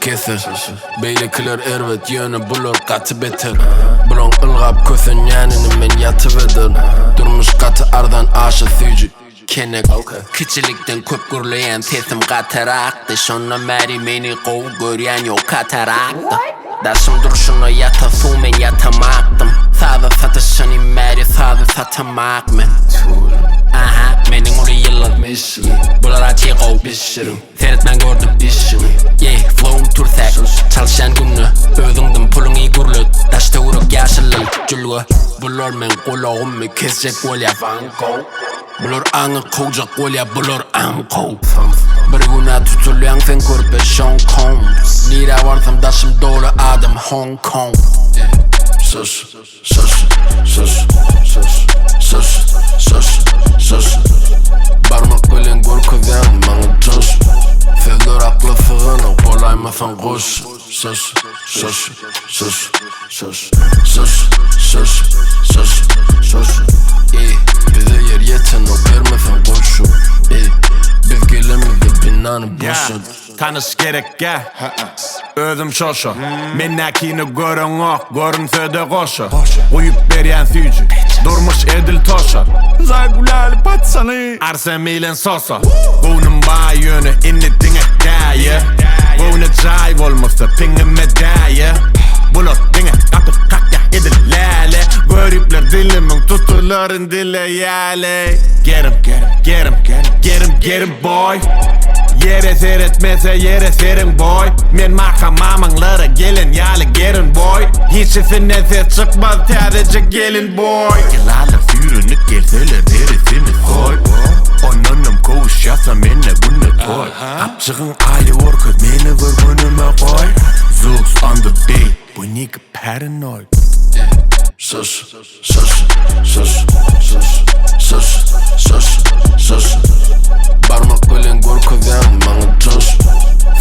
keser. Beylikler ervet yönü bulur katı beter. Bulun ılgap kösün yanını men yatıvedir. Durmuş katı ardan aşı süycü kenek. Küçülükten köp gürleyen sesim kataraktı. Şonna meri meni kov göryen yok kataraktı. Daşım duruşuna yata su men yatamaktım. Sağda satışını meri sağda satamak men. Aha, menin ulu yıllar bular açık ol seyretmen gördüm yeah, flow'um tursak çalışan günü özüngdüm pulun iyi gürlük taşta uruk yaşılıl cülgü bular men kulağımı kesecek olya bular anı kovacak olya bular anko bir güne tutulayan sen körpe Sean Combs nire varsam daşım dolu adım Hong Kong sus Barmak bilen görküden bana coş Fevler aklı fığını kolaymasan koş Sus bize yer yeten o vermesen koşu Biz gelemizde binanı boşun Tanış gerek ya Özüm şoşu Mennakini görün ok Görünse de koşu Uyup beryen süycü Durmuş edil toşu Zaygulali patsanı Arsem ilen sosu Bunun bağ yönü innetine gaye Bunu cayv olmasa pingi medaya Bulut dine kapı kakya edil lale Görüpler dilimin tutuların dile yale Get him boy Yere seyretmese yere serin boy Men makamamınlara gelin yalı gelin boy Hiçbirine ses çıkmaz sadece gelin boy Yılarla fürünük gelseler neresini koy Onunum kovuş yasa menle bunu koy Apçığın ayı orkut meni vur önüme koy Zooks on the beat Bu nigga paranoid Sus Barmak bilen görküden bana coş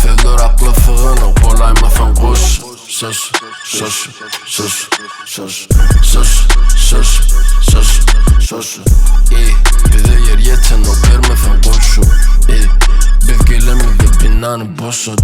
Fevler aklı fığını kolaymasan koş Sus bize yer yeten o vermesen koşu Biz gelemizde binanı boşun